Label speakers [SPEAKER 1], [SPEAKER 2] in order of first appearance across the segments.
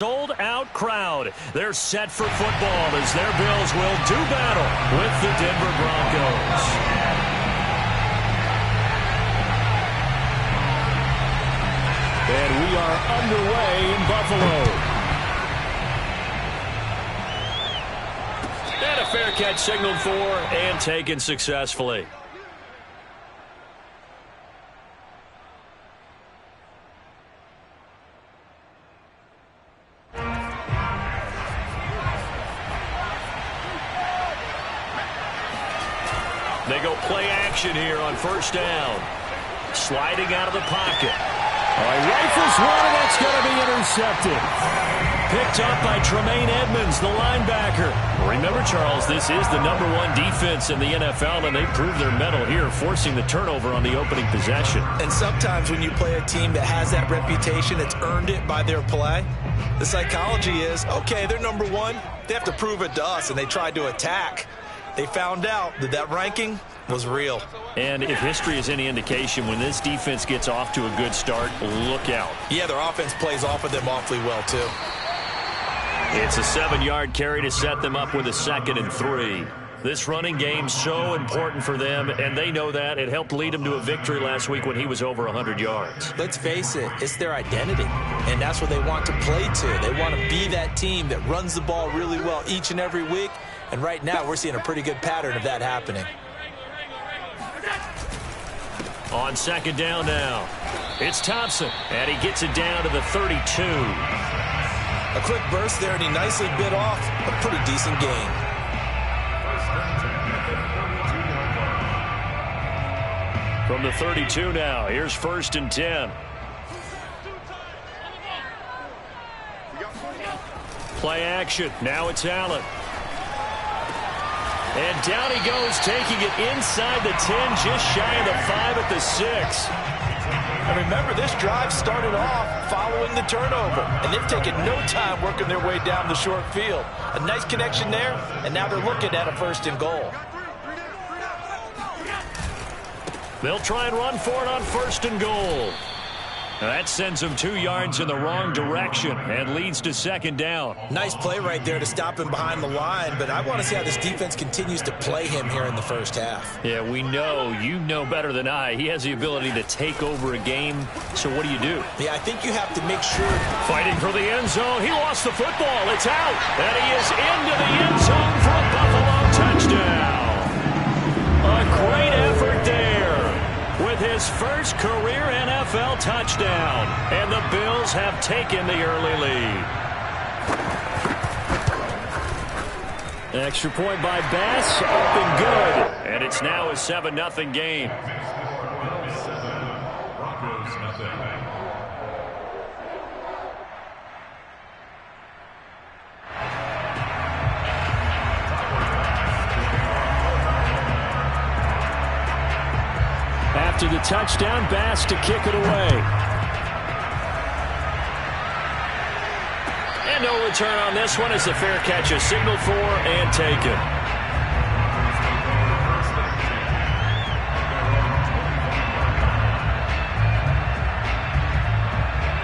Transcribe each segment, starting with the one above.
[SPEAKER 1] Sold-out crowd. They're set for football as their Bills will do battle with the Denver Broncos. And we are underway in Buffalo. And a fair catch signaled for and taken successfully. They go play action here on first down. Sliding out of the pocket. Rifles one, and that's going to be intercepted. Picked up by Tremaine Edmonds, the linebacker. Remember, Charles, this is the #1 defense in the NFL, and they proved their mettle here, forcing the turnover on the opening possession.
[SPEAKER 2] And sometimes when you play a team that has that reputation, it's earned it by their play. The psychology is, okay, they're #1. They have to prove it to us, and they tried to attack. They found out that that ranking was real.
[SPEAKER 1] And if history is any indication, when this defense gets off to a good start, look out.
[SPEAKER 2] Yeah, their offense plays off of them awfully well, too.
[SPEAKER 1] It's a 7-yard carry to set them up with a 2nd and 3. This running game's so important for them, and they know that. It helped lead them to a victory last week when he was over 100 yards.
[SPEAKER 2] Let's face it, it's their identity, and that's what they want to play to. They want to be that team that runs the ball really well each and every week, and right now we're seeing a pretty good pattern of that happening.
[SPEAKER 1] On 2nd down now, it's Thompson, and he gets it down to the 32.
[SPEAKER 2] A quick burst there, and he nicely bit off a pretty decent gain.
[SPEAKER 1] From the 32 now, here's 1st and 10. Play action. Now it's Allen. And down he goes, taking it inside the 10, just shy of the 5 at the 6.
[SPEAKER 2] And remember, this drive started off following the turnover, and they've taken no time working their way down the short field. A nice connection there, and now they're looking at a 1st and goal.
[SPEAKER 1] They'll try and run for it on 1st and goal. That sends them 2 yards in the wrong direction and leads to 2nd down.
[SPEAKER 2] Nice play right there to stop him behind the line, but I want to see how this defense continues to play him here in the first half.
[SPEAKER 1] Yeah, we know. You know better than I. He has the ability to take over a game, so what do you do?
[SPEAKER 2] Yeah, I think you have to make sure.
[SPEAKER 1] Fighting for the end zone. He lost the football. It's out. And he is into the end zone for a Buffalo touchdown. A great effort there with his first career NFL touchdown. And the Bills have taken the early lead. Extra point by Bass, up and good. And it's now a 7-0 game. After the touchdown, Bass to kick it away. And no return on this one as the fair catch is signaled for and taken.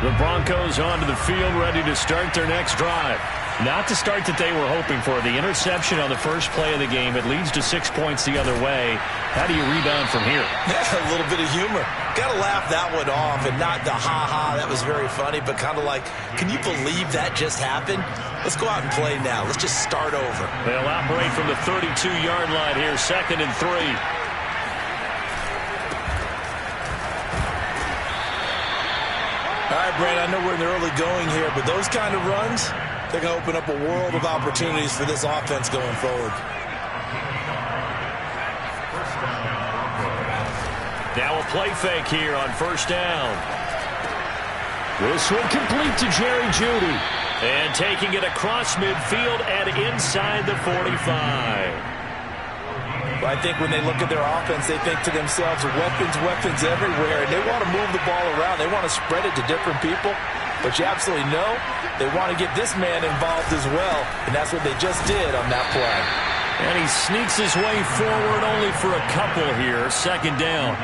[SPEAKER 1] The Broncos onto the field, ready to start their next drive. Not the start that they were hoping for. The interception on the first play of the game. It leads to 6 points the other way. How do you rebound from here?
[SPEAKER 2] A little bit of humor. Got to laugh that one off and not the ha-ha. That was very funny, but kind of like, can you believe that just happened? Let's go out and play now. Let's just start over.
[SPEAKER 1] They'll operate from the 32-yard line here, 2nd and 3.
[SPEAKER 2] All right, Brad, I know we're in the early going here, but those kind of runs, they're going to open up a world of opportunities for this offense going forward.
[SPEAKER 1] Now a play fake here on 1st down. This one complete to Jerry Jeudy. And taking it across midfield and inside the 45.
[SPEAKER 2] Well, I think when they look at their offense, they think to themselves, weapons everywhere, and they want to move the ball around. They want to spread it to different people, but you absolutely know they want to get this man involved as well, and that's what they just did on that play.
[SPEAKER 1] And he sneaks his way forward only for a couple here, 2nd down.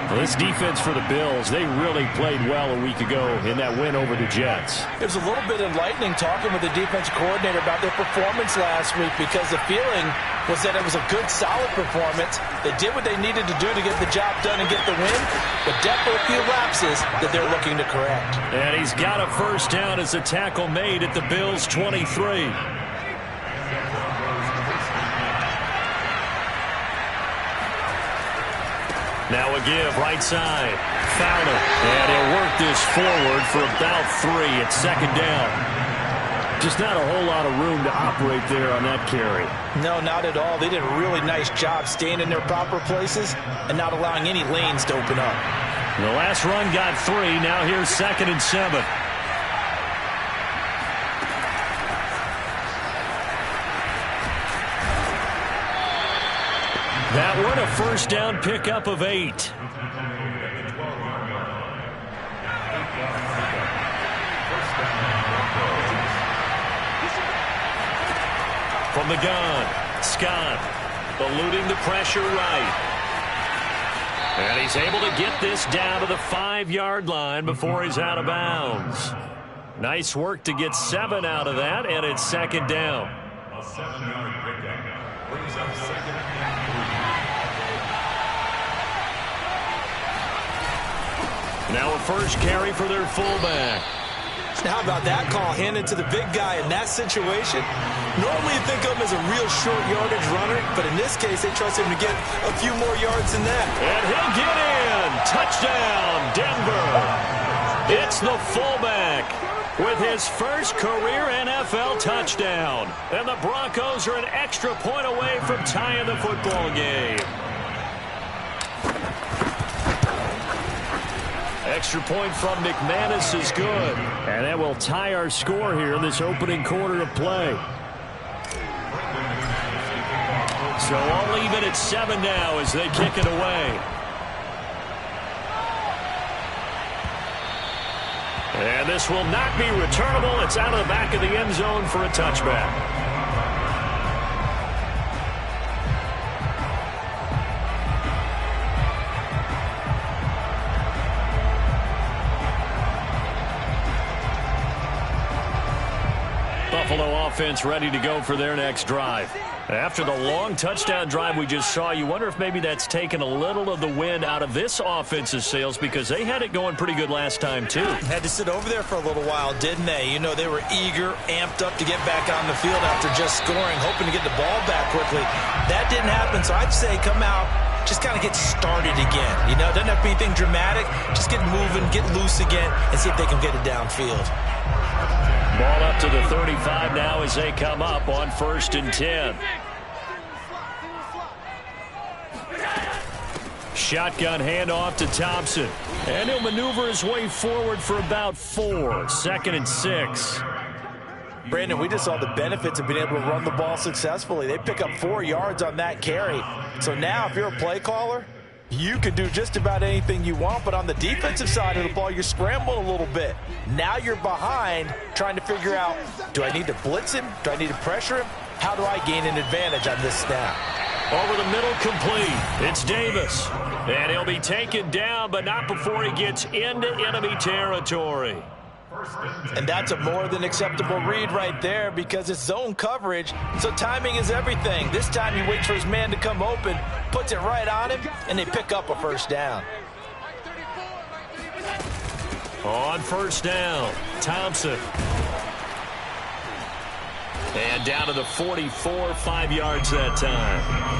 [SPEAKER 1] Well, this defense for the Bills, they really played well a week ago in that win over the Jets.
[SPEAKER 2] It was a little bit enlightening talking with the defensive coordinator about their performance last week, because the feeling was that it was a good, solid performance. They did what they needed to do to get the job done and get the win, but definitely a few lapses that they're looking to correct.
[SPEAKER 1] And he's got a first down as a tackle made at the Bills' 23. Now a give, right side. Fowler. And he'll work this forward for about 3 at second down. Just not a whole lot of room to operate there on that carry.
[SPEAKER 2] No, not at all. They did a really nice job staying in their proper places and not allowing any lanes to open up.
[SPEAKER 1] The last run got 3. Now here's 2nd and 7. That one, a first down pickup of 8. From the gun, Scott eluding the pressure right. And he's able to get this down to the 5-yard line before he's out of bounds. Nice work to get 7 out of that, and it's 2nd down. A 7-yard pickup brings up 2nd and 3. Now a first carry for their fullback.
[SPEAKER 2] How about that call handed to the big guy in that situation? Normally you think of him as a real short yardage runner, but in this case they trust him to get a few more yards than that.
[SPEAKER 1] And he'll get in. Touchdown, Denver. It's the fullback with his first career NFL touchdown. And the Broncos are an extra point away from tying the football game. Extra point from McManus is good. And that will tie our score here in this opening quarter of play. So I'll leave it at 7 now as they kick it away. And this will not be returnable. It's out of the back of the end zone for a touchback. Buffalo offense ready to go for their next drive. After the long touchdown drive we just saw, you wonder if maybe that's taken a little of the wind out of this offense's sails, because they had it going pretty good last time too.
[SPEAKER 2] Had to sit over there for a little while, didn't they? You know, they were eager, amped up to get back on the field after just scoring, hoping to get the ball back quickly. That didn't happen, so I'd say come out, just kind of get started again. You know, doesn't have to be anything dramatic. Just get moving, get loose again, and see if they can get it downfield.
[SPEAKER 1] Ball up to the 35 now as they come up on 1st and 10. Shotgun handoff to Thompson. And he'll maneuver his way forward for about 4. 2nd and 6.
[SPEAKER 2] Brandon, we just saw the benefits of being able to run the ball successfully. They pick up 4 yards on that carry. So now if you're a play caller, you can do just about anything you want, but on the defensive side of the ball, you're scrambling a little bit. Now you're behind trying to figure out, do I need to blitz him? Do I need to pressure him? How do I gain an advantage on this snap?
[SPEAKER 1] Over the middle, complete. It's Davis. And he'll be taken down, but not before he gets into enemy territory.
[SPEAKER 2] And that's a more than acceptable read right there, because it's zone coverage, so timing is everything. This time he waits for his man to come open, puts it right on him, and they pick up a first down.
[SPEAKER 1] On 1st down, Thompson. And down to the 44, 5 yards that time.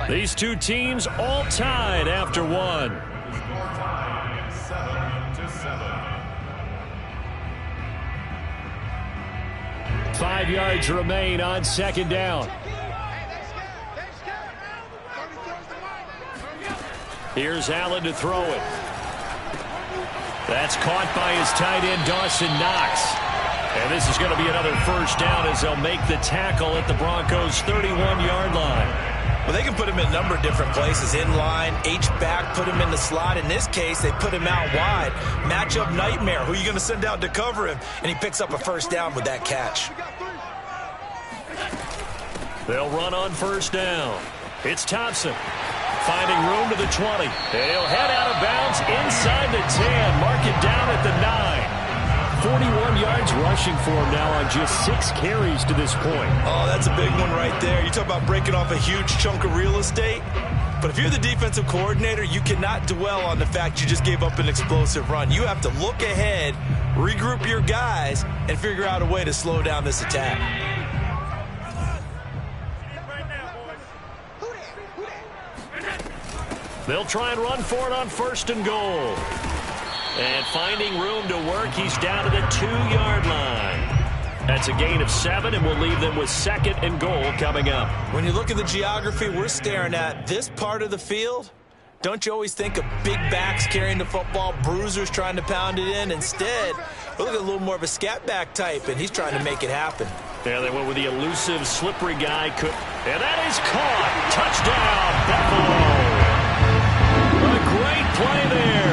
[SPEAKER 1] These two teams all tied after one. 5 yards remain on 2nd down. Here's Allen to throw it. That's caught by his tight end, Dawson Knox. And this this is going to be another first down as they'll make the tackle at the Broncos' 31-yard line.
[SPEAKER 2] Well, they can put him in a number of different places. In line, H-back, put him in the slot. In this case, they put him out wide. Matchup nightmare. Who are you going to send out to cover him? And he picks up a first down with that catch.
[SPEAKER 1] They'll run on first down. It's Thompson. Finding room to the 20. He'll head out of bounds inside the 10. Mark it down at the 9. 41 yards rushing for him now on just 6 carries to this point.
[SPEAKER 2] Oh, that's a big one right there. You talk about breaking off a huge chunk of real estate. But if you're the defensive coordinator, you cannot dwell on the fact you just gave up an explosive run. You have to look ahead, regroup your guys, and figure out a way to slow down this attack.
[SPEAKER 1] They'll try and run for it on first and goal. And finding room to work, he's down to the 2-yard line. That's a gain of 7, and we'll leave them with second and goal coming up.
[SPEAKER 2] When you look at the geography we're staring at, this part of the field, don't you always think of big backs carrying the football, bruisers trying to pound it in? Instead, look at a little more of a scat back type, and he's trying to make it happen.
[SPEAKER 1] Yeah, they went with the elusive, slippery guy. And that is caught. Touchdown, Buffalo. A great play there.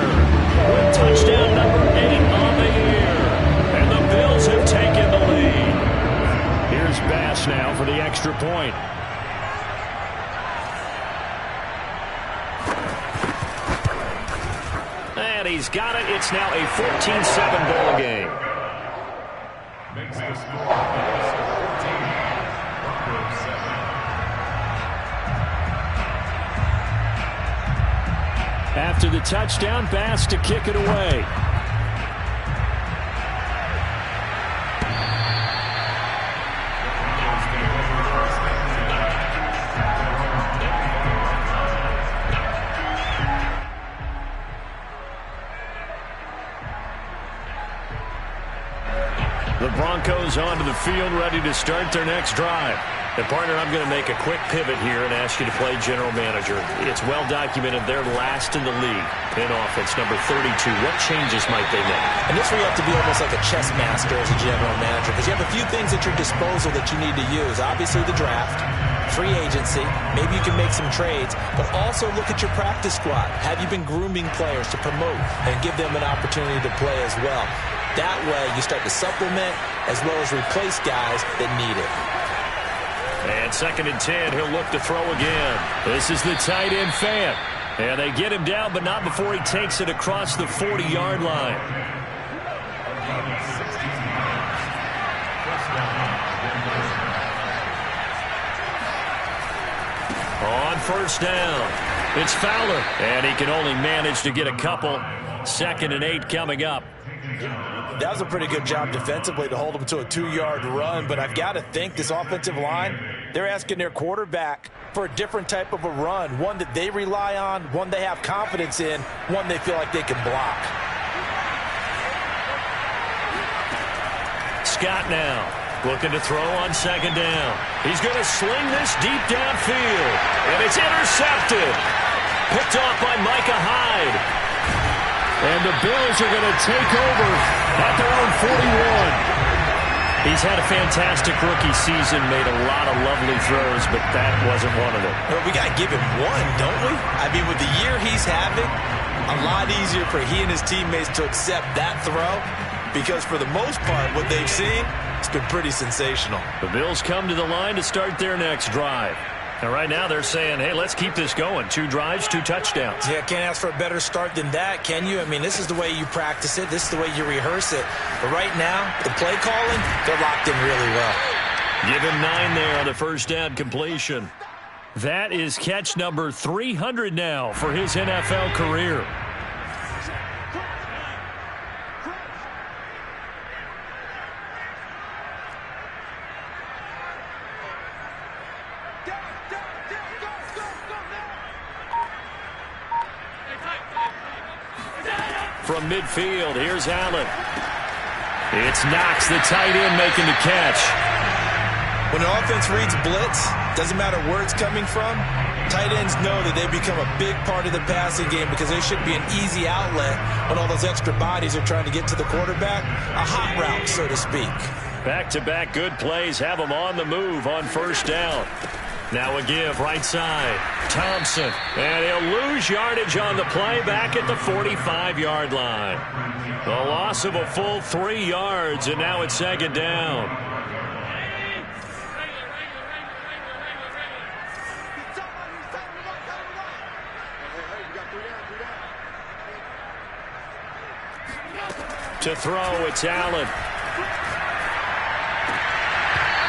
[SPEAKER 1] With touchdown number 8 on the year. And the Bills have taken the lead. Here's Bass now for the extra point. And he's got it. It's now a 14-7 ball game. After the touchdown, Bass to kick it away. The Broncos onto the field, ready to start their next drive. And, partner, I'm going to make a quick pivot here and ask you to play general manager. It's well documented they're last in the league in offense, number 32. What changes might they make?
[SPEAKER 2] And this where you have to be almost like a chess master as a general manager, because you have a few things at your disposal that you need to use. Obviously, the draft, free agency, maybe you can make some trades, but also look at your practice squad. Have you been grooming players to promote and give them an opportunity to play as well? That way, you start to supplement as well as replace guys that need it.
[SPEAKER 1] And second and 10, he'll look to throw again. This is the tight end Fant. And they get him down, but not before he takes it across the 40-yard line. On first down, it's Fowler. And he can only manage to get a couple. Second and 8 coming up.
[SPEAKER 2] That was a pretty good job defensively to hold them to a 2-yard run, but I've got to think this offensive line, they're asking their quarterback for a different type of a run, one that they rely on, one they have confidence in, one they feel like they can block.
[SPEAKER 1] Scott now looking to throw on second down. He's going to sling this deep downfield, and it's intercepted. Picked off by Micah Hyde. And the Bills are going to take over at their own 41. He's had a fantastic rookie season, made a lot of lovely throws, but that wasn't one of them.
[SPEAKER 2] Well, we got to give him one, don't we? I mean, with the year he's having, a lot easier for he and his teammates to accept that throw, because for the most part, what they've seen, it's been pretty sensational.
[SPEAKER 1] The Bills come to the line to start their next drive. And right now they're saying, hey, let's keep this going. 2 drives, 2 touchdowns.
[SPEAKER 2] Yeah, can't ask for a better start than that, can you? I mean, this is the way you practice it. This is the way you rehearse it. But right now, the play calling, they're locked in really well.
[SPEAKER 1] Give him 9 there on the first down completion. That is catch number 300 now for his NFL career. From midfield, here's Allen. It's Knox, the tight end, making the catch.
[SPEAKER 2] When the offense reads blitz, doesn't matter where it's coming from, tight ends know that they become a big part of the passing game because they should be an easy outlet when all those extra bodies are trying to get to the quarterback. A hot route, so to speak.
[SPEAKER 1] Back-to-back good plays have them on the move on first down. Now a give right side. Thompson. And he'll lose yardage on the play back at the 45-yard line. The loss of a full 3 yards, and now it's second down. To throw, it's Allen.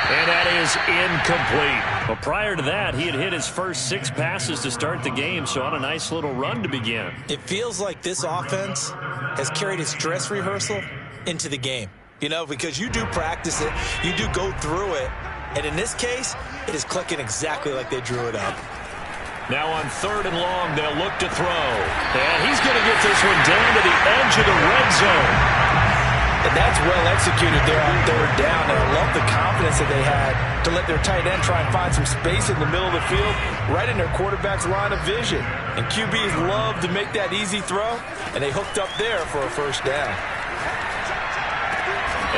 [SPEAKER 1] And that is incomplete. Well, prior to that, he had hit his first 6 passes to start the game, so on a nice little run to begin.
[SPEAKER 2] It feels like this offense has carried its dress rehearsal into the game. You know, because you do practice it, you do go through it, and in this case, it is clicking exactly like they drew it up.
[SPEAKER 1] Now on 3rd and long, they'll look to throw. And he's going to get this one down to the edge of the red zone.
[SPEAKER 2] And that's well executed there on 3rd down. And I love the confidence that they had to let their tight end try and find some space in the middle of the field, right in their quarterback's line of vision. And QBs love to make that easy throw, and they hooked up there for a first down.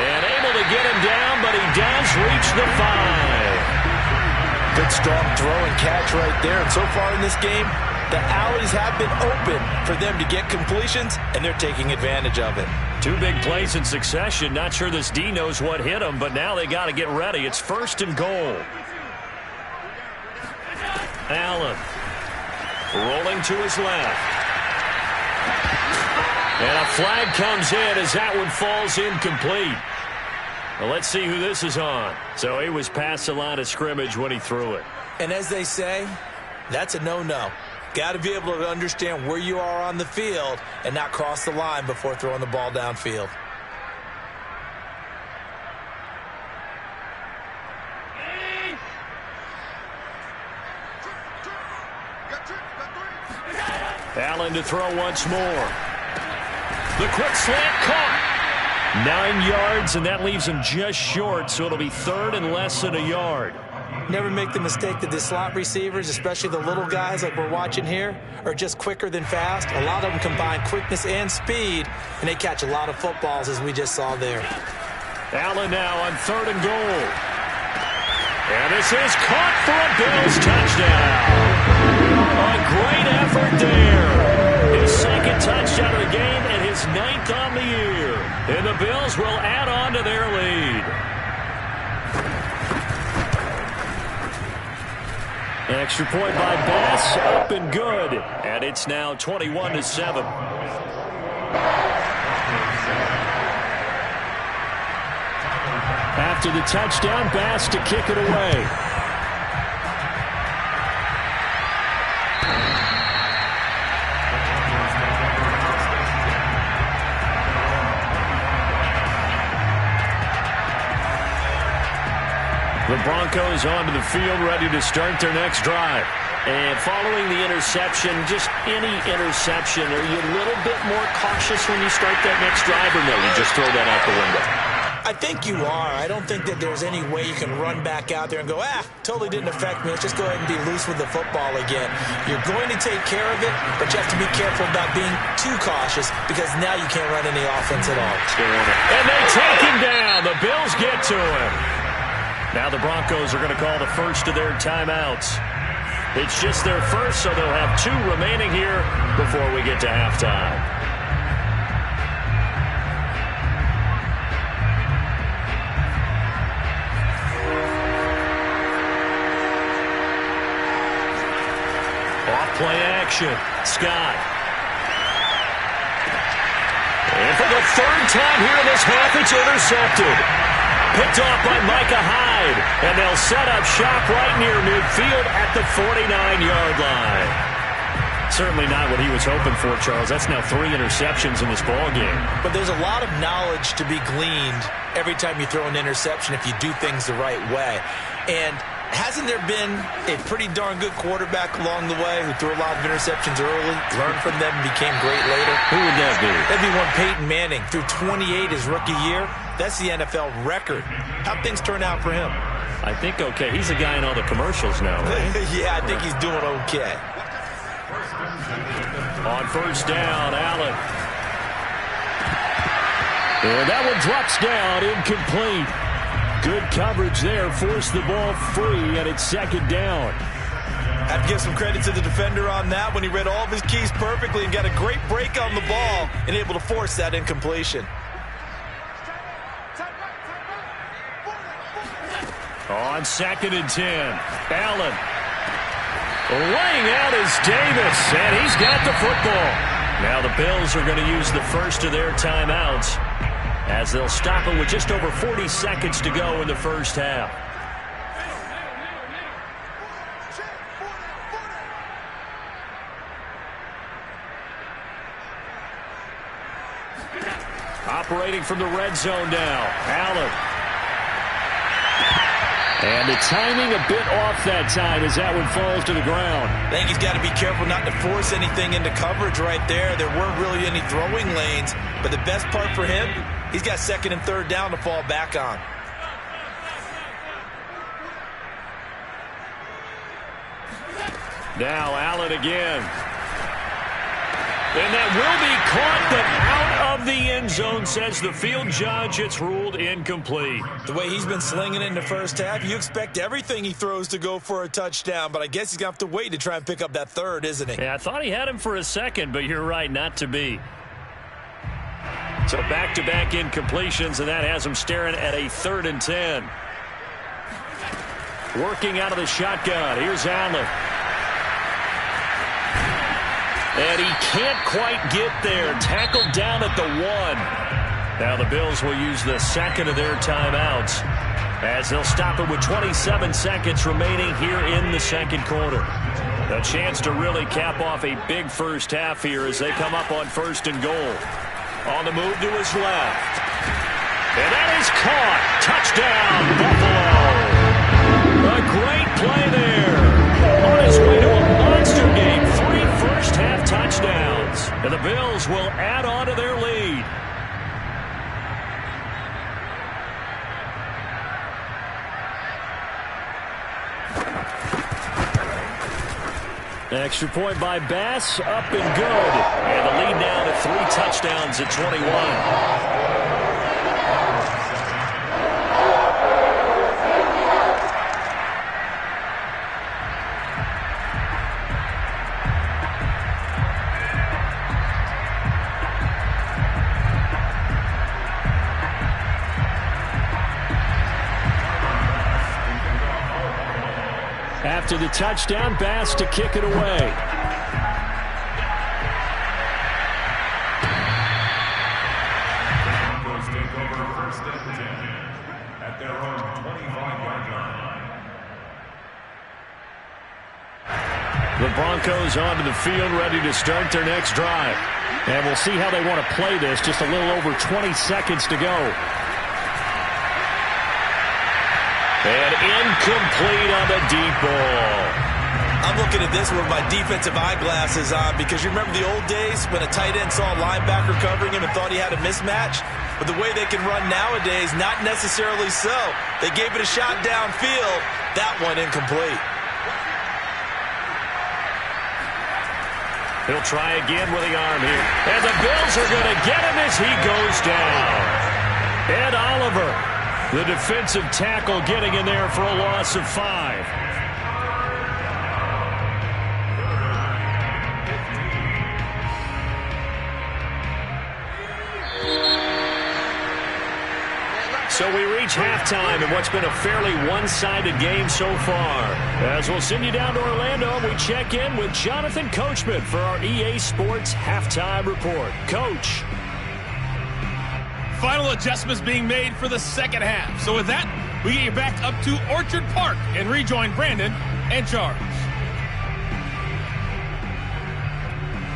[SPEAKER 1] And able to get him down, but he does reach the 5.
[SPEAKER 2] Good strong throw and catch right there. And so far in this game, the alleys have been open for them to get completions, and they're taking advantage of it.
[SPEAKER 1] 2 big plays in succession. Not sure this D knows what hit him, but now they got to get ready. It's 1st and goal. Allen rolling to his left. And a flag comes in as that one falls incomplete. Well, let's see who this is on. So he was past the line of scrimmage when he threw it.
[SPEAKER 2] And as they say, that's a no-no. Got to be able to understand where you are on the field and not cross the line before throwing the ball downfield.
[SPEAKER 1] Allen to throw once more. The quick slant caught. 9 yards, and that leaves him just short, so it'll be 3rd and less than a yard.
[SPEAKER 2] Never make the mistake that the slot receivers, especially the little guys like we're watching here, are just quicker than fast. A lot of them combine quickness and speed, and they catch a lot of footballs, as we just saw there.
[SPEAKER 1] Allen now on 3rd and goal. And this is caught for a Bills touchdown. A great effort there. His 2nd touchdown of the game and his 9th on the year. And the Bills will add on to their lead. Extra point by Bass, up and good. And it's now 21-7. After the touchdown, Bass to kick it away. The Broncos onto the field, ready to start their next drive. And following the interception, just any interception, are you a little bit more cautious when you start that next drive, or no, you just throw that out the window?
[SPEAKER 2] I think you are. I don't think that there's any way you can run back out there and go, totally didn't affect me. Let's just go ahead and be loose with the football again. You're going to take care of it, but you have to be careful about being too cautious because now you can't run any offense at all.
[SPEAKER 1] And they take him down. The Bills get to him. Now the Broncos are going to call the first of their timeouts. It's just their first, so they'll have 2 remaining here before we get to halftime. Off-play action. Scott. And for the 3rd time here in this half, it's intercepted. Picked off by Micah Hyde, and they'll set up shop right near midfield at the 49-yard line. Certainly not what he was hoping for, Charles. That's now 3 interceptions in this ball game.
[SPEAKER 2] But there's a lot of knowledge to be gleaned every time you throw an interception if you do things the right way. And hasn't there been a pretty darn good quarterback along the way who threw a lot of interceptions early, learned from them, and became great later?
[SPEAKER 1] Who would that be?
[SPEAKER 2] That'd be one Peyton Manning. Threw 28 his rookie year. That's the NFL record. How'd things turn out for him?
[SPEAKER 1] I think okay. He's a guy in all the commercials now, right?
[SPEAKER 2] Yeah, I think he's doing okay.
[SPEAKER 1] On first down, Allen. And that one drops down, incomplete. Good coverage there. Forced the ball free, and it's second down.
[SPEAKER 2] I have to give some credit to the defender on that when he read all of his keys perfectly and got a great break on the ball and able to force that incompletion.
[SPEAKER 1] On 2nd and 10, Allen. Laying out is Davis, and he's got the football. Now the Bills are going to use the first of their timeouts as they'll stop it with just over 40 seconds to go in the first half. Operating from the red zone now, Allen. And the timing a bit off that time as that one falls to the ground.
[SPEAKER 2] I think he's got to be careful not to force anything into coverage right there. There weren't really any throwing lanes, but the best part for him, he's got 2nd and 3rd down to fall back on.
[SPEAKER 1] Now Allen again. And that will be caught, but out of the end zone, says the field judge. It's ruled incomplete.
[SPEAKER 2] The way he's been slinging it in the first half, you expect everything he throws to go for a touchdown, but I guess he's going to have to wait to try and pick up that 3rd, isn't he?
[SPEAKER 1] Yeah, I thought he had him for a second, but you're right, not to be. So back-to-back incompletions, and that has him staring at a 3rd and 10. Working out of the shotgun. Here's Allen. And he can't quite get there. Tackled down at the 1. Now the Bills will use the 2nd of their timeouts as they'll stop it with 27 seconds remaining here in the 2nd quarter. A chance to really cap off a big first half here as they come up on 1st and goal. On the move to his left. And that is caught. Touchdown, Buffalo. A great play there. On his way to a monster game. 3 first-half touchdowns. And the Bills will add on to their lead. Extra point by Bass, up and good. And the lead now to 3 touchdowns at 21. After the touchdown, Bass to kick it away.
[SPEAKER 3] At their own 25-yard line.
[SPEAKER 1] The Broncos onto the field, ready to start their next drive. And we'll see how they want to play this. Just a little over 20 seconds to go. And incomplete on the deep ball.
[SPEAKER 2] I'm looking at this with my defensive eyeglasses on because you remember the old days when a tight end saw a linebacker covering him and thought he had a mismatch? But the way they can run nowadays, not necessarily so. They gave it a shot downfield. That one incomplete.
[SPEAKER 1] He'll try again with the arm here. And the Bills are going to get him as he goes down. Ed Oliver, the defensive tackle, getting in there for a loss of 5. So we reach halftime in what's been a fairly one-sided game so far. As we'll send you down to Orlando, we check in with Jonathan Coachman for our EA Sports Halftime Report. Coach.
[SPEAKER 4] Final adjustments being made for the second half. So with that, we get you back up to Orchard Park and rejoin Brandon and Charles.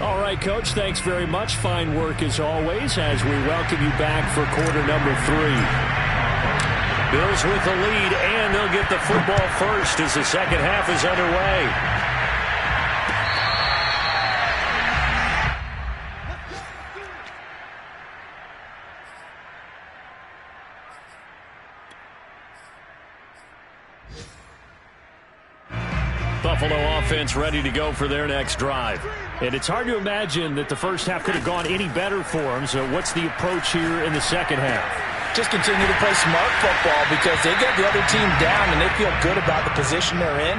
[SPEAKER 1] All right, Coach, thanks very much. Fine work as always as we welcome you back for quarter number 3. Bills with the lead, and they'll get the football first as the second half is underway. Buffalo offense ready to go for their next drive. And it's hard to imagine that the first half could have gone any better for them. So what's the approach here in the second half?
[SPEAKER 2] just continue to play smart football because they get the other team down and they feel good about the position they're in.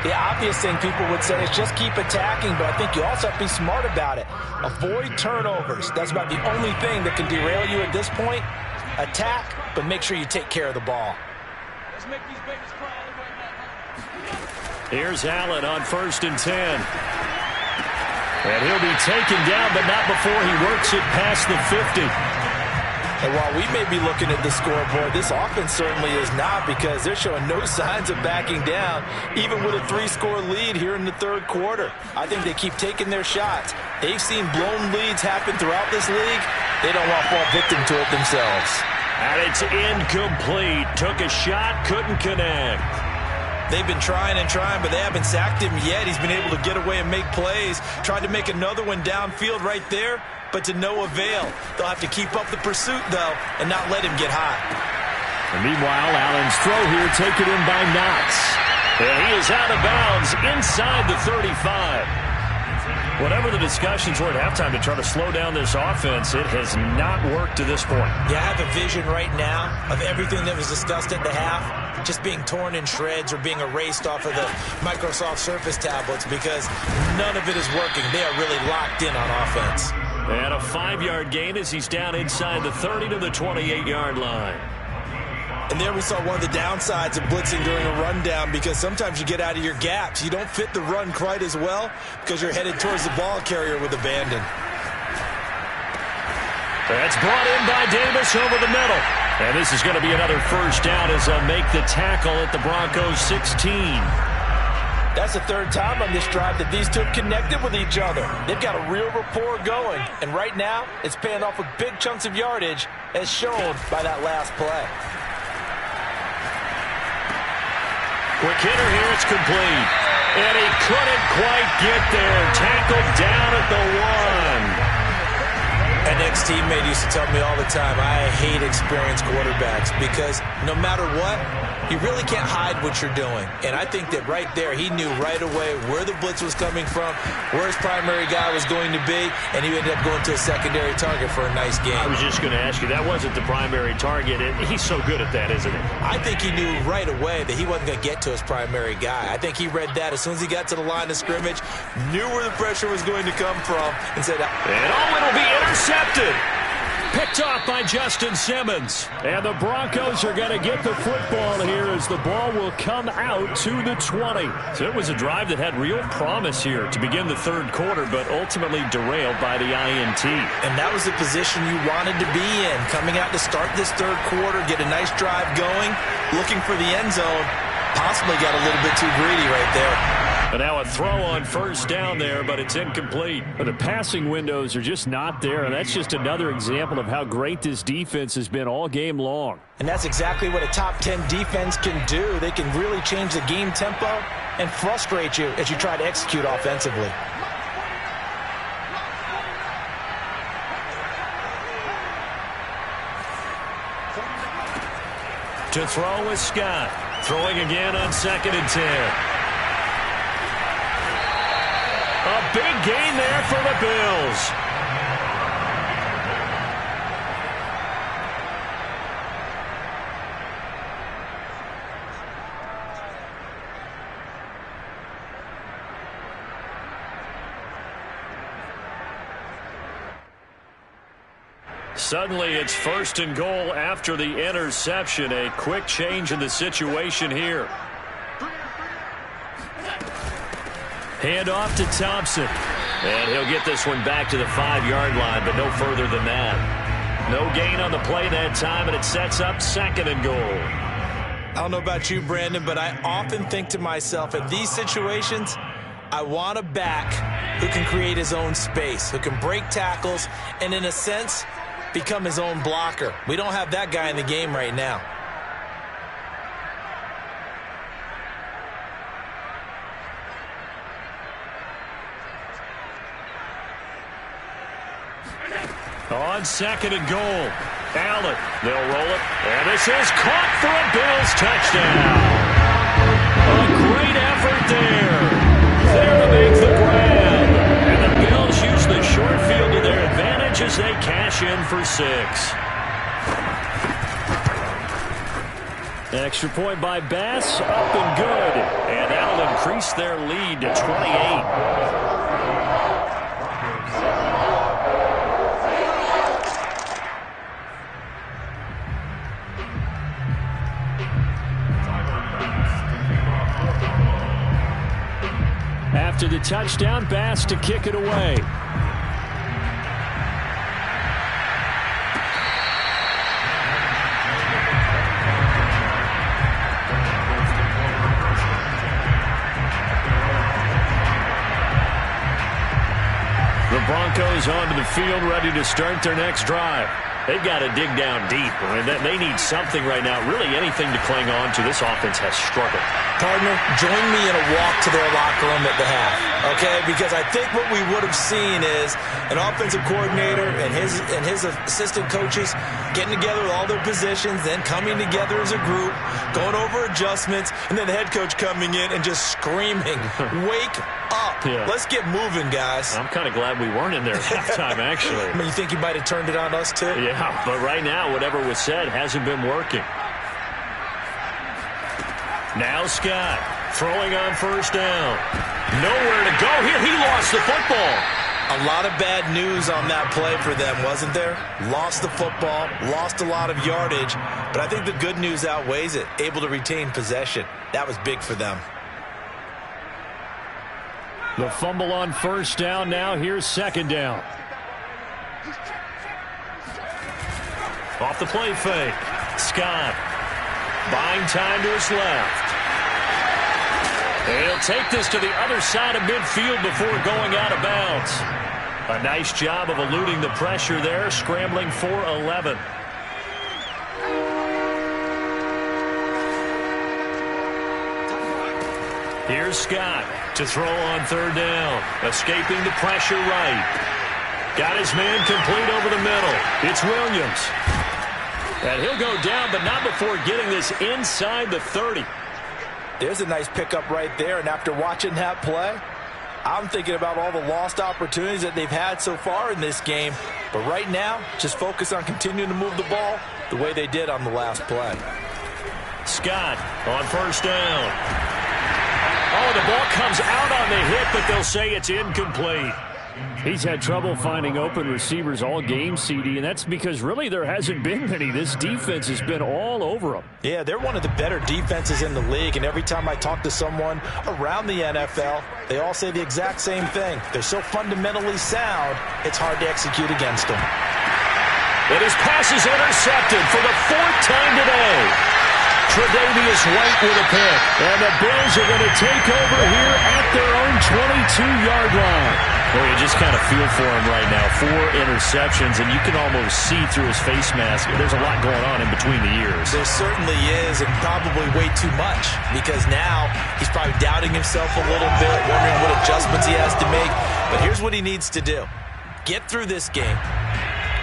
[SPEAKER 2] The obvious thing people would say is just keep attacking, but I think you also have to be smart about it. Avoid turnovers. That's about the only thing that can derail you at this point. Attack, but make sure you take care of the ball.
[SPEAKER 4] Let's make these babies cry.
[SPEAKER 1] Here's Allen on 1st and 10. And he'll be taken down, but not before he works it past the 50.
[SPEAKER 2] And while we may be looking at the scoreboard, this offense certainly is not, because they're showing no signs of backing down, even with a 3-score lead here in the third quarter. I think they keep taking their shots. They've seen blown leads happen throughout this league. They don't want to fall victim to it themselves.
[SPEAKER 1] And it's incomplete. Took a shot, couldn't connect.
[SPEAKER 2] They've been trying and trying, but they haven't sacked him yet. He's been able to get away and make plays. Tried to make another one downfield right there, but to no avail. They'll have to keep up the pursuit, though, and not let him get hot.
[SPEAKER 1] And meanwhile, Allen's throw here taken in by Knox. And he is out of bounds inside the 35. Whatever the discussions were at halftime to try to slow down this offense, it has not worked to this point.
[SPEAKER 2] Yeah, I have a vision right now of everything that was discussed at the half just being torn in shreds or being erased off of the Microsoft Surface tablets, because none of it is working. They are really locked in on offense.
[SPEAKER 1] And a 5-yard gain as he's down inside the 30 to the 28-yard line.
[SPEAKER 2] And there we saw one of the downsides of blitzing during a rundown, because sometimes you get out of your gaps. You don't fit the run quite as well because you're headed towards the ball carrier with abandon.
[SPEAKER 1] That's brought in by Davis over the middle. And this is going to be another first down as they'll make the tackle at the Broncos 16.
[SPEAKER 2] That's the third time on this drive that these two have connected with each other. They've got a real rapport going. And right now, it's paying off with big chunks of yardage, as shown by that last play.
[SPEAKER 1] Quick hitter here, it's complete. And he couldn't quite get there. Tackled down at the 1.
[SPEAKER 2] An ex-teammate used to tell me all the time, I hate experienced quarterbacks, because no matter what, you really can't hide what you're doing. And I think that right there, he knew right away where the blitz was coming from, where his primary guy was going to be, and he ended up going to a secondary target for a nice game.
[SPEAKER 1] I was just going to ask you, that wasn't the primary target. He's so good at that, isn't he?
[SPEAKER 2] I think he knew right away that he wasn't going to get to his primary guy. I think he read that as soon as he got to the line of scrimmage, knew where the pressure was going to come from, and said,
[SPEAKER 1] and it'll be intercepted. Picked off by Justin Simmons. And the Broncos are going to get the football here as the ball will come out to the 20. So it was a drive that had real promise here to begin the third quarter, but ultimately derailed by the INT.
[SPEAKER 2] And that was the position you wanted to be in, coming out to start this third quarter, get a nice drive going, looking for the end zone. Possibly got a little bit too greedy right there.
[SPEAKER 1] And now a throw on first down there, but it's incomplete. But the passing windows are just not there, and that's just another example of how great this defense has been all game long.
[SPEAKER 2] And that's exactly what a top 10 defense can do. They can really change the game tempo and frustrate you as you try to execute offensively.
[SPEAKER 1] To throw is Scott. Throwing again on 2nd and 10. A big gain there for the Bills. Suddenly it's 1st and goal after the interception. A quick change in the situation here. Hand off to Thompson. And he'll get this one back to the 5-yard line, but no further than that. No gain on the play that time, and it sets up 2nd and goal.
[SPEAKER 2] I don't know about you, Brandon, but I often think to myself, in these situations, I want a back who can create his own space, who can break tackles, and in a sense, become his own blocker. We don't have that guy in the game right now.
[SPEAKER 1] On 2nd and goal, Allen, they'll roll it, and this is caught for a Bills touchdown. A great effort there. There to make the grab. And the Bills use the short field to their advantage as they cash in for 6. Extra point by Bass, up and good. And that'll increase their lead to 28. After the touchdown, Bass to kick it away. The Broncos onto the field, ready to start their next drive. They've got to dig down deep. I mean, they need something right now, really anything to cling on to. This offense has struggled.
[SPEAKER 2] Partner, join me in a walk to their locker room at the half, okay? Because I think what we would have seen is an offensive coordinator and his assistant coaches getting together with all their positions, then coming together as a group, going over adjustments, and then the head coach coming in and just screaming, "Wake up. Yeah. Let's get moving, guys."
[SPEAKER 1] I'm kind of glad we weren't in there at halftime, actually.
[SPEAKER 2] I mean, you think he might have turned it on us, too?
[SPEAKER 1] Yeah, but right now, whatever was said hasn't been working. Now Scott throwing on first down. Nowhere to go here. He lost the football.
[SPEAKER 2] A lot of bad news on that play for them, wasn't there? Lost the football, lost a lot of yardage, but I think the good news outweighs it. Able to retain possession. That was big for them.
[SPEAKER 1] The fumble on first down. Now here's second down. Off the play fake. Scott buying time to his left. He'll take this to the other side of midfield before going out of bounds. A nice job of eluding the pressure there, scrambling for 11. Here's Scott to throw on third down. Escaping the pressure right. Got his man complete over the middle. It's Williams. And he'll go down, but not before getting this inside the 30.
[SPEAKER 2] There's a nice pickup right there, and after watching that play, I'm thinking about all the lost opportunities that they've had so far in this game. But right now, just focus on continuing to move the ball the way they did on the last play.
[SPEAKER 1] Scott on first down. Oh, the ball comes out on the hit, but they'll say it's incomplete. He's had trouble finding open receivers all game, CD, and that's because really there hasn't been many. This defense has been all over them.
[SPEAKER 2] Yeah, they're one of the better defenses in the league, and every time I talk to someone around the NFL, they all say the exact same thing. They're so fundamentally sound, it's hard to execute against them.
[SPEAKER 1] And his pass is intercepted for the fourth time today. Tre'Davious White with a pick. And the Bills are going to take over here at their own 22-yard line. Well, you just kind of feel for him right now. 4 interceptions, and you can almost see through his face mask. There's a lot going on in between the ears.
[SPEAKER 2] There certainly is, and probably way too much, because now he's probably doubting himself a little bit, wondering what adjustments he has to make. But here's what he needs to do. Get through this game.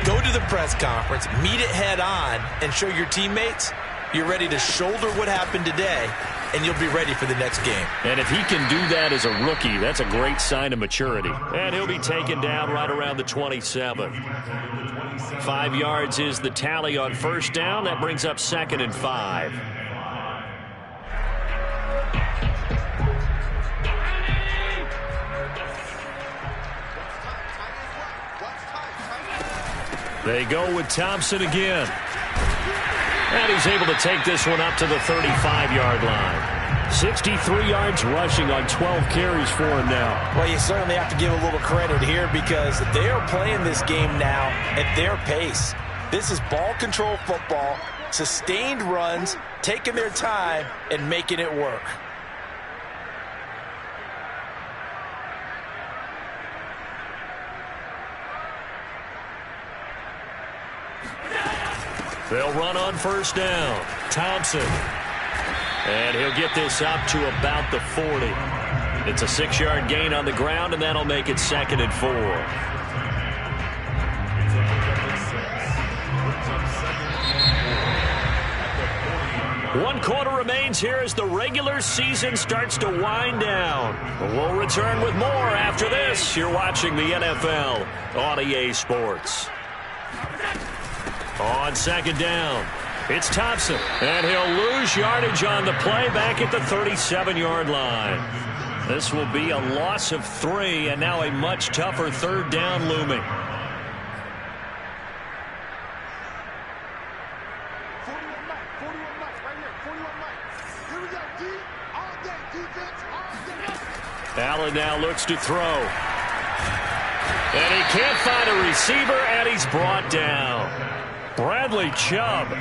[SPEAKER 2] Go to the press conference, meet it head on, and show your teammates you're ready to shoulder what happened today, and you'll be ready for the next game.
[SPEAKER 1] And if he can do that as a rookie, that's a great sign of maturity. And he'll be taken down right around the 27. 5 yards is the tally on first down. That brings up 2nd and 5. They go with Thompson again. And he's able to take this one up to the 35-yard line. 63 yards rushing on 12 carries for him now.
[SPEAKER 2] Well, you certainly have to give a little credit here because they are playing this game now at their pace. This is ball control football, sustained runs, taking their time, and making it work.
[SPEAKER 1] They'll run on first down. Thompson. And he'll get this up to about the 40. It's a 6-yard gain on the ground, and that'll make it 2nd and 4. One quarter remains here as the regular season starts to wind down. We'll return with more after this. You're watching the NFL on EA Sports. On second down, It's Thompson, and he'll lose yardage on the play back at the 37-yard line. This will be a loss of 3, and now a much tougher third down looming. Allen now looks to throw. And he can't find a receiver, and he's brought down. Bradley Chubb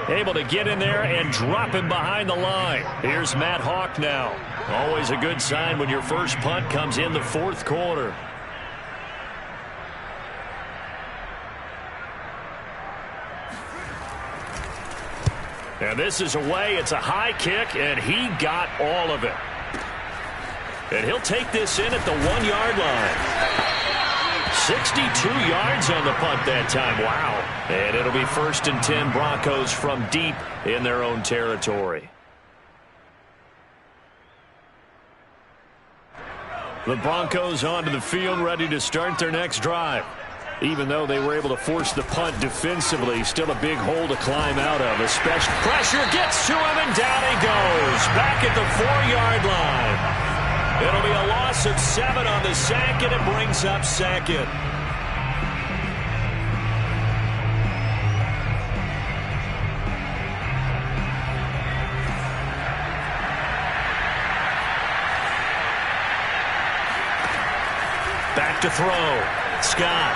[SPEAKER 1] able to get in there and drop him behind the line. Here's Matt Hawk now. Always a good sign when your first punt comes in the fourth quarter. And this is away. It's a high kick, and he got all of it. And he'll take this in at the 1-yard line. 62 yards on the punt that time. Wow. And it'll be 1st and 10 Broncos from deep in their own territory. The Broncos onto the field, ready to start their next drive. Even though they were able to force the punt defensively, still a big hole to climb out of. Especially pressure gets to him, and down he goes. Back at the 4-yard line. It'll be a loss of 7 on the sack, and it brings up 2nd. Back to throw. Scott.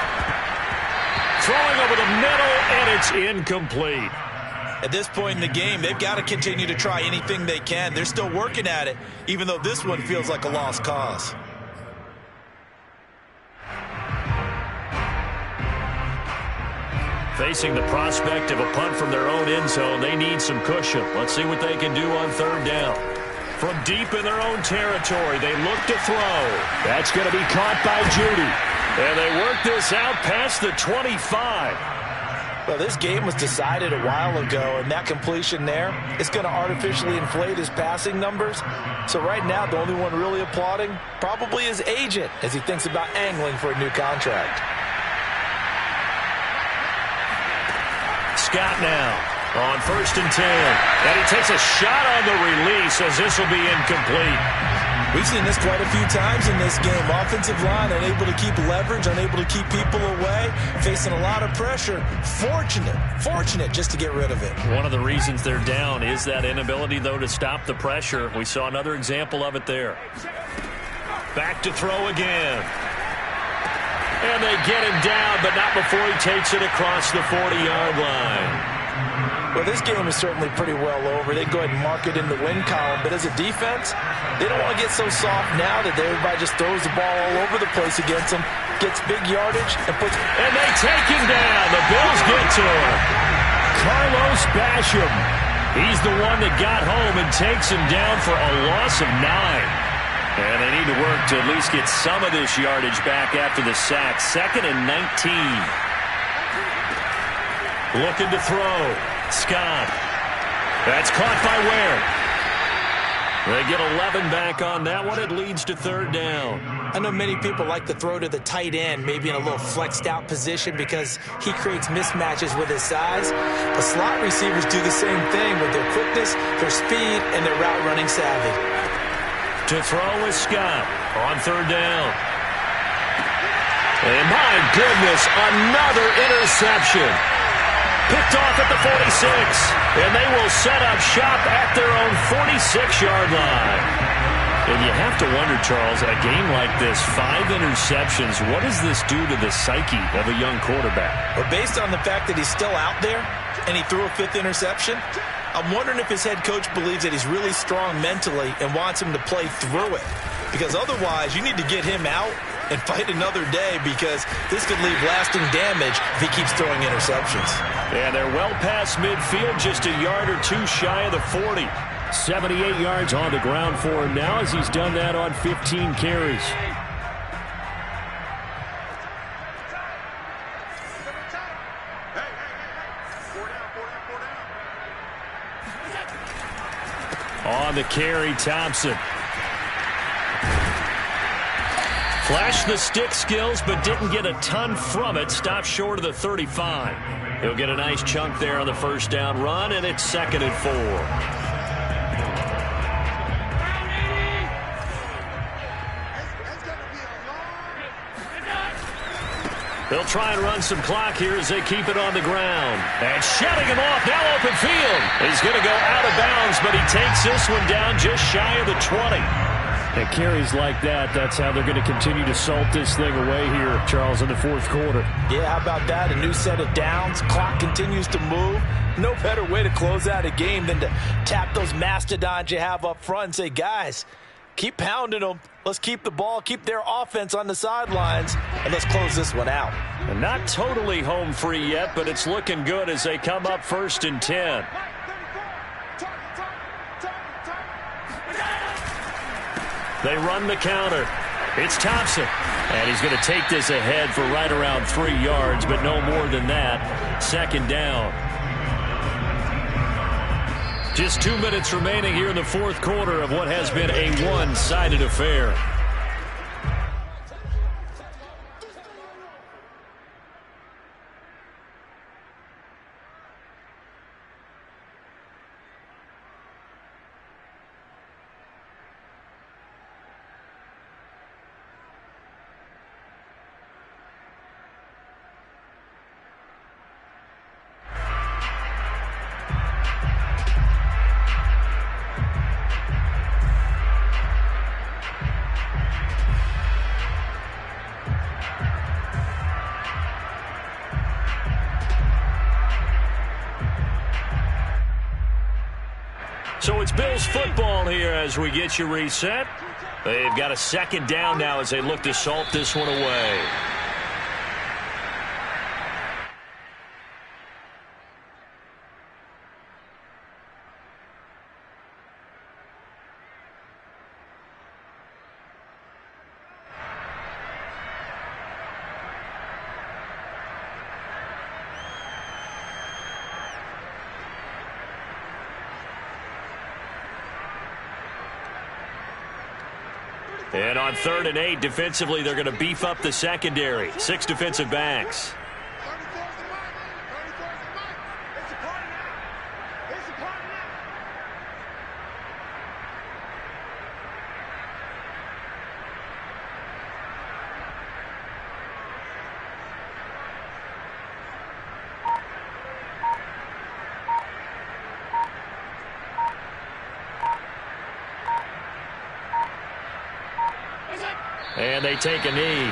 [SPEAKER 1] Throwing over the middle, and it's incomplete.
[SPEAKER 2] At this point in the game, they've got to continue to try anything they can. They're still working at it, even though this one feels like a lost cause.
[SPEAKER 1] Facing the prospect of a punt from their own end zone, they need some cushion. Let's see what they can do on 3rd down. From deep in their own territory, they look to throw. That's going to be caught by Judy. And they work this out past the 25.
[SPEAKER 2] Well, this game was decided a while ago, and that completion there is going to artificially inflate his passing numbers. So right now, the only one really applauding probably his agent as he thinks about angling for a new contract.
[SPEAKER 1] Scott now on 1st and 10. And he takes a shot on the release as this will be incomplete.
[SPEAKER 2] We've seen this quite a few times in this game. Offensive line unable to keep leverage, unable to keep people away, facing a lot of pressure. Fortunate just to get rid of it.
[SPEAKER 1] One of the reasons they're down is that inability, though, to stop the pressure. We saw another example of it there. Back to throw again. And they get him down, but not before he takes it across the 40-yard line.
[SPEAKER 2] Well, this game is certainly pretty well over. They go ahead and mark it in the win column. But as a defense, they don't want to get so soft now that everybody just throws the ball all over the place against them, gets big yardage, and puts...
[SPEAKER 1] And they take him down. The Bills get to him. Carlos Basham. He's the one that got home and takes him down for a loss of 9. And they need to work to at least get some of this yardage back after the sack. 2nd and 19. Looking to throw. Scott. That's caught by Ware. They get 11 back on that one. It leads to 3rd down.
[SPEAKER 5] I know many people like to throw to the tight end, maybe in a little flexed out position because he creates mismatches with his size. But slot receivers do the same thing with their quickness, their speed, and their route running savvy.
[SPEAKER 1] To throw is Scott on 3rd down. And my goodness, another interception. Picked off at the 46, and they will set up shop at their own 46-yard line. And you have to wonder, Charles, a game like this, 5 interceptions, what does this do to the psyche of a young quarterback?
[SPEAKER 2] Well, based on the fact that he's still out there and he threw a 5th interception, I'm wondering if his head coach believes that he's really strong mentally and wants him to play through it. Because otherwise, you need to get him out and fight another day, because this could leave lasting damage if he keeps throwing interceptions.
[SPEAKER 1] And they're well past midfield, just a yard or two shy of the 40. 78 yards on the ground for him now as he's done that on 15 carries. On the carry, Thompson. Flashed the stick skills, but didn't get a ton from it. Stopped short of the 35. He'll get a nice chunk there on the first down run, and it's 2nd and 4. They'll try and run some clock here as they keep it on the ground. And shutting him off, now open field. He's going to go out of bounds, but he takes this one down just shy of the 20.
[SPEAKER 6] And carries like that, that's how they're going to continue to salt this thing away here, Charles, in the fourth quarter.
[SPEAKER 5] Yeah, how about that? A new set of downs. Clock continues to move. No better way to close out a game than to tap those mastodons you have up front and say, guys, keep pounding them. Let's keep the ball, keep their offense on the sidelines, and let's close this one out.
[SPEAKER 1] And not totally home free yet, but it's looking good as they come up 1st and 10. They run the counter. It's Thompson. And he's going to take this ahead for right around 3 yards, but no more than that. 2nd down. Just 2 minutes remaining here in the fourth quarter of what has been a one-sided affair. So it's Bills football here as we get you reset. They've got a 2nd down now as they look to salt this one away. And on 3rd and 8, defensively, they're going to beef up the secondary. 6 defensive backs. And they take a knee.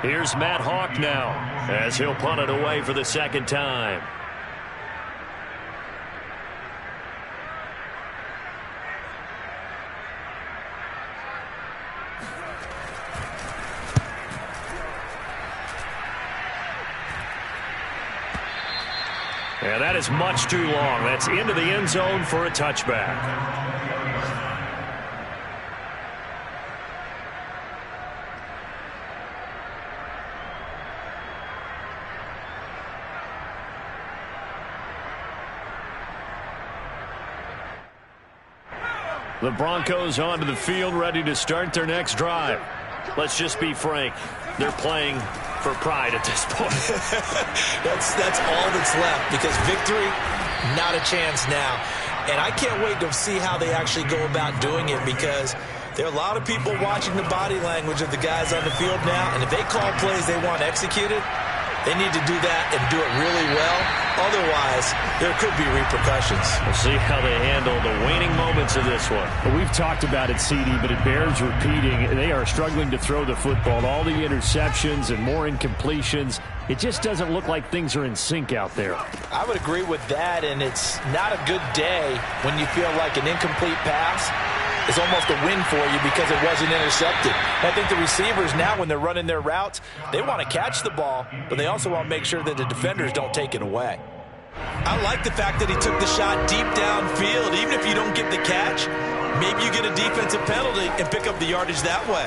[SPEAKER 1] Here's Matt Hawk now as he'll punt it away for the 2nd time. And that is much too long. That's into the end zone for a touchback. The Broncos onto the field, ready to start their next drive. Let's just be frank. They're playing for pride at this point.
[SPEAKER 5] That's all that's left, because victory, not a chance now. And I can't wait to see how they actually go about doing it, because there are a lot of people watching the body language of the guys on the field now, and if they call plays they want executed, they need to do that and do it really well. Otherwise, there could be repercussions.
[SPEAKER 1] We'll see how they handle the waning moments of this one.
[SPEAKER 6] Well, we've talked about it, CD, but it bears repeating. They are struggling to throw the football. All the interceptions and more incompletions. It just doesn't look like things are in sync out there.
[SPEAKER 5] I would agree with that, and it's not a good day when you feel like an incomplete pass
[SPEAKER 2] is almost a win for you because it wasn't intercepted. And I think the receivers now, when they're running their routes, they want to catch the ball, but they also want to make sure that the defenders don't take it away.
[SPEAKER 5] I like the fact that he took the shot deep downfield. Even if you don't get the catch, maybe you get a defensive penalty and pick up the yardage that way.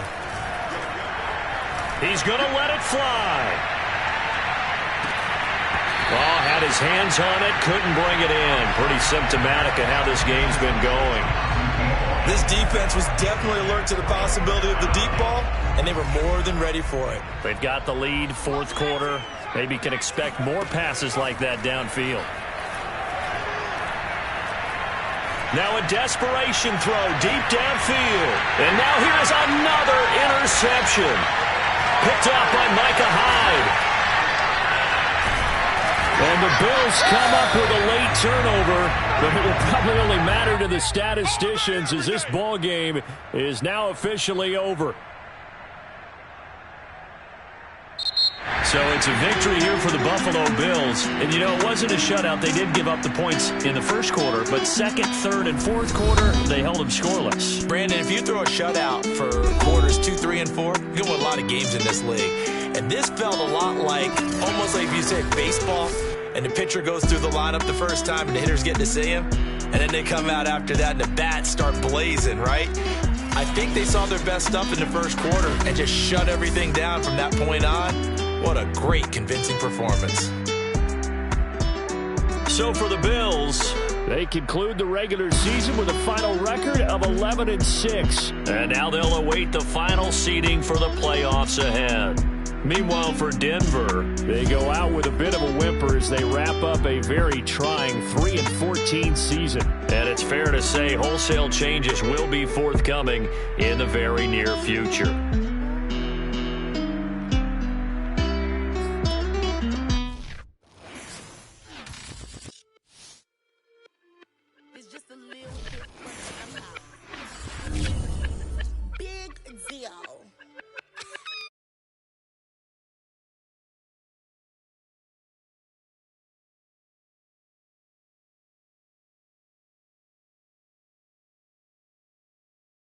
[SPEAKER 1] He's going to let it fly. Oh, had his hands on it, couldn't bring it in. Pretty symptomatic of how this game's been going.
[SPEAKER 5] This defense was definitely alert to the possibility of the deep ball, and they were more than ready for it.
[SPEAKER 6] They've got the lead, fourth quarter. Maybe can expect more passes like that downfield.
[SPEAKER 1] Now a desperation throw deep downfield. And now here's another interception. Picked up by Micah Hyde. And the Bills come up with a late turnover, but it will probably only matter to the statisticians as this ball game is now officially over. So it's a victory here for the Buffalo Bills. And, you know, it wasn't a shutout. They did give up the points in the first quarter, but second, third, and fourth quarter, they held them scoreless.
[SPEAKER 5] Brandon, if you throw a shutout for quarters 2, 3, and 4, you win a lot of games in this league. And this felt a lot like, almost like if you said baseball, and the pitcher goes through the lineup the first time and the hitters get to see him, and then they come out after that and the bats start blazing, right? I think they saw their best stuff in the first quarter and just shut everything down from that point on. What a great, convincing performance.
[SPEAKER 1] So for the Bills,
[SPEAKER 6] they conclude the regular season with a final record of 11-6.
[SPEAKER 1] And now they'll await the final seeding for the playoffs ahead. Meanwhile, for Denver,
[SPEAKER 6] they go out with a bit of a whimper as they wrap up a very trying 3-14 season.
[SPEAKER 1] And it's fair to say wholesale changes will be forthcoming in the very near future.